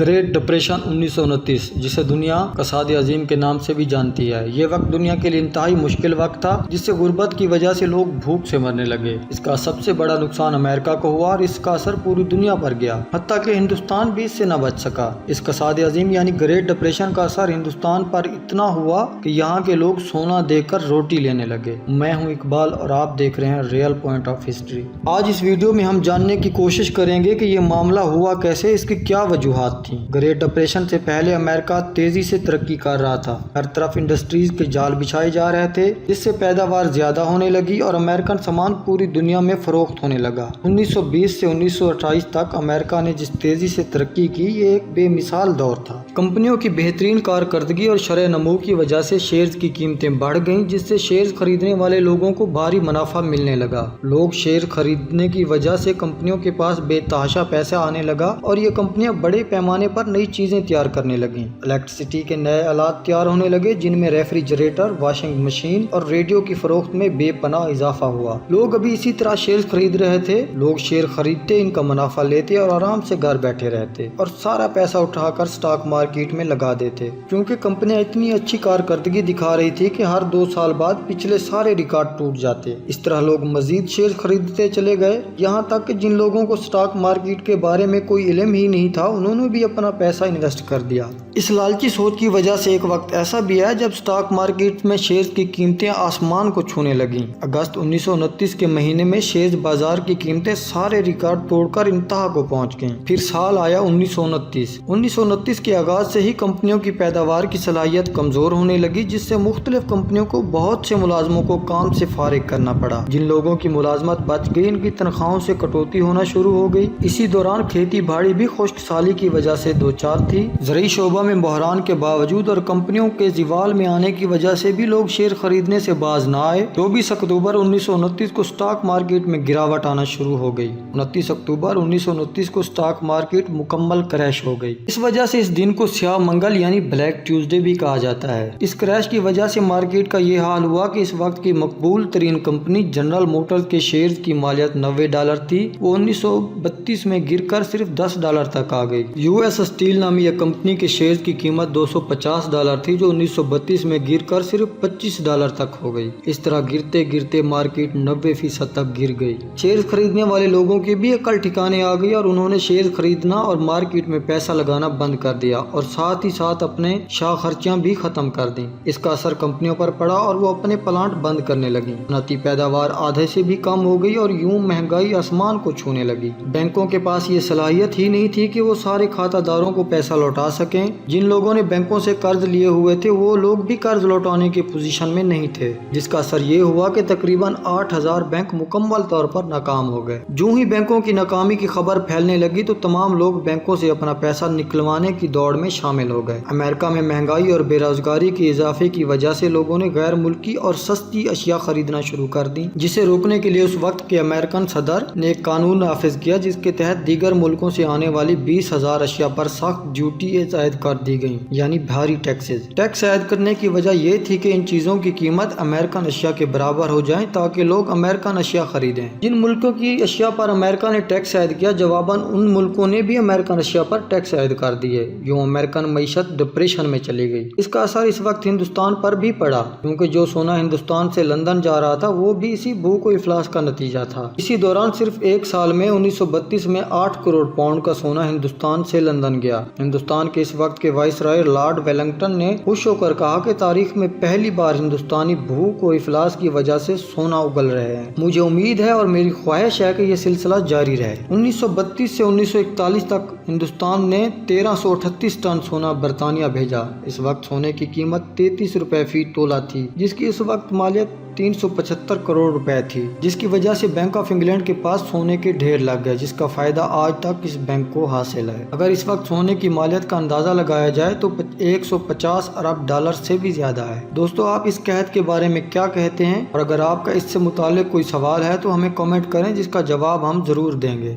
Great depression 1929 جسے دنیا کساد عظیم کے نام سے بھی جانتی ہے، یہ وقت دنیا کے لیے انتہائی مشکل وقت تھا جس سے غربت کی وجہ سے لوگ بھوک سے مرنے لگے۔ اس کا سب سے بڑا نقصان امریکہ کو ہوا اور اس کا اثر پوری دنیا پر گیا، حتیٰ کہ ہندوستان بھی اس سے نہ بچ سکا۔ اس کساد عظیم یعنی گریٹ ڈپریشن کا اثر ہندوستان پر اتنا ہوا کہ یہاں کے لوگ سونا دے کر روٹی لینے لگے۔ میں ہوں اقبال اور آپ دیکھ رہے ہیں ریئل پوائنٹ آف ہسٹری۔ آج اس ویڈیو میں ہم جاننے کی کوشش کریں گے کہ یہ معاملہ ہوا کیسے، اس کی کیا وجوہات تھیں۔ گریٹ ڈپریشن سے پہلے امریکہ تیزی سے ترقی کر رہا تھا، ہر طرف انڈسٹریز کے جال بچھائے جا رہے تھے جس سے پیداوار زیادہ ہونے لگی اور امریکن سامان پوری دنیا میں فروخت ہونے لگا۔ 1920 سے 1928 تک امریکہ نے جس تیزی سے ترقی کی، یہ ایک بے مثال دور تھا۔ کمپنیوں کی بہترین کارکردگی اور شرح نمو کی وجہ سے شیئرز کی قیمتیں بڑھ گئیں، جس سے شیئرز خریدنے والے لوگوں کو بھاری منافع ملنے لگا۔ لوگ شیئر خریدنے کی وجہ سے کمپنیوں کے پاس بے تحاشا پیسہ آنے لگا اور یہ کمپنیاں بڑے پیمانے پر نئی چیزیں تیار کرنے لگیں۔ الیکٹریسٹی کے نئے آلات تیار ہونے لگے جن میں ریفریجریٹر، واشنگ مشین اور ریڈیو کی فروخت میں بے پناہ اضافہ ہوا۔ لوگ ابھی اسی طرح شیئر خرید رہے تھے۔ لوگ شیئر خریدتے، ان کا منافع لیتے اور آرام سے گھر بیٹھے رہتے اور سارا پیسہ اٹھا کر اسٹاک مارکیٹ میں لگا دیتے، کیونکہ کمپنیاں اتنی اچھی کارکردگی دکھا رہی تھی کہ ہر 2 سال بعد پچھلے سارے ریکارڈ ٹوٹ جاتے۔ اس طرح لوگ مزید شیئر خریدتے چلے گئے، یہاں تک کہ جن لوگوں کو اسٹاک مارکیٹ کے بارے میں کوئی علم ہی نہیں تھا انہوں نے بھی اپنا پیسہ انویسٹ کر دیا۔ اس لالچی سوچ کی وجہ سے ایک وقت ایسا بھی ہے جب اسٹاک مارکیٹ میں شیئرز کی قیمتیں آسمان کو چھونے لگیں۔ اگست 1929 کے مہینے میں شیئرز بازار کی قیمتیں سارے ریکارڈ توڑ کر انتہا کو پہنچ گئیں۔ پھر سال آیا 1929 کے آغاز سے ہی کمپنیوں کی پیداوار کی صلاحیت کمزور ہونے لگی، جس سے مختلف کمپنیوں کو بہت سے ملازموں کو کام سے فارغ کرنا پڑا۔ جن لوگوں کی ملازمت بچ گئی ان کی تنخواہوں سے کٹوتی ہونا شروع ہو گئی۔ اسی دوران کھیتی باڑی بھی خشک سالی کی وجہ سے دوچار تھی۔ زرعی شعبہ میں بحران کے باوجود اور کمپنیوں کے زوال میں آنے کی وجہ سے بھی لوگ شیئر خریدنے سے باز نہ آئے۔ 24 اکتوبر 1929 کو اسٹاک مارکیٹ میں گراوٹ آنا شروع ہو گئی۔ 29 اکتوبر 1929 کو اسٹاک مارکیٹ مکمل کریش ہو گئی۔ اس وجہ سے اس دن کو سیاہ منگل یعنی بلیک ٹیوزڈے بھی کہا جاتا ہے۔ اس کریش کی وجہ سے مارکیٹ کا یہ حال ہوا کہ اس وقت کی مقبول ترین کمپنی جنرل موٹرز کے شیئرز کی مالیت $90 تھی، وہ 1932 میں گر کر صرف $10 تک آ گئی۔ US اسٹیل نامی ایک کمپنی کے شیئرز کی قیمت $250 تھی جو 1932 میں گر کر صرف $25 تک ہو گئی۔ اس طرح گرتے گرتے مارکیٹ 90% تک گر گئی۔ شیئرز خریدنے والے لوگوں کی بھی عقل ٹھکانے آ گئی اور انہوں نے شیئرز خریدنا اور مارکیٹ میں پیسہ لگانا بند کر دیا اور ساتھ ہی ساتھ اپنے شاہ خرچیاں بھی ختم کر دیں۔ اس کا اثر کمپنیوں پر پڑا اور وہ اپنے پلانٹ بند کرنے لگیں۔ صنعتی پیداوار آدھے سے بھی کم ہو گئی اور یوں مہنگائی آسمان کو چھونے لگی۔ بینکوں کے پاس یہ صلاحیت ہی نہیں تھی کہ وہ سارے کھاتہ داروں کو پیسہ لوٹا سکیں۔ جن لوگوں نے بینکوں سے قرض لیے ہوئے تھے وہ لوگ بھی قرض لوٹانے کی پوزیشن میں نہیں تھے، جس کا اثر یہ ہوا کہ تقریباً 8000 بینک مکمل طور پر ناکام ہو گئے۔ جو ہی بینکوں کی ناکامی کی خبر پھیلنے لگی تو تمام لوگ بینکوں سے اپنا پیسہ نکلوانے کی دوڑ میں شامل ہو گئے۔ امریکہ میں مہنگائی اور بے روزگاری کے اضافے کی وجہ سے لوگوں نے غیر ملکی اور سستی اشیاء خریدنا شروع کر دی، جسے روکنے کے لیے اس وقت کے امریکن صدر نے ایک قانون نافذ کیا جس کے تحت دیگر ملکوں سے آنے والی 20,000 اشیاء پر سخت ڈیوٹی عائد کر دی گئی، یعنی بھاری ٹیکسز۔ ٹیکس عائد کرنے کی وجہ یہ تھی کہ ان چیزوں کی قیمت امریکن اشیاء کے برابر ہو جائیں تاکہ لوگ امریکن اشیاء خریدیں۔ جن ملکوں کی اشیاء پر امریکہ نے ٹیکس عائد کیا، جواباً ان ملکوں نے بھی امریکن اشیاء پر ٹیکس عائد کر دیے، یوں امریکن معیشت ڈپریشن میں چلی گئی۔ اس کا اثر اس وقت ہندوستان پر بھی پڑا، کیونکہ جو سونا ہندوستان سے لندن جا رہا تھا وہ بھی اسی بھوک و افلاس کا نتیجہ تھا۔ اسی دوران صرف ایک سال میں 1932 میں 8 کروڑ پاؤنڈ کا سونا ہندوستان سے لندن گیا۔ ہندوستان کے اس وقت کے وائسرائے لارڈ ویلنگٹن نے خوش ہو کر کہا کہ تاریخ میں پہلی بار ہندوستانی بھوک و افلاس کی وجہ سے سونا اگل رہے ہیں۔ مجھے امید ہے اور میری خواہش ہے کہ یہ سلسلہ جاری رہے۔ 1932 سے 1941 تک ہندوستان نے 1338 ٹن سونا برطانیہ بھیجا۔ اس وقت سونے کی قیمت 33 روپے فی تولہ تھی، جس کی اس وقت مالیت 375 کروڑ روپے تھی، جس کی وجہ سے بینک آف انگلینڈ کے پاس سونے کے ڈھیر لگ گئے، جس کا فائدہ آج تک اس بینک کو حاصل ہے۔ اگر اس وقت سونے کی مالیت کا اندازہ لگایا جائے تو 150 ارب ڈالر سے بھی زیادہ ہے۔ دوستو، آپ اس قحط کے بارے میں کیا کہتے ہیں؟ اور اگر آپ کا اس سے متعلق کوئی سوال ہے تو ہمیں کامنٹ کریں، جس کا جواب ہم ضرور دیں گے۔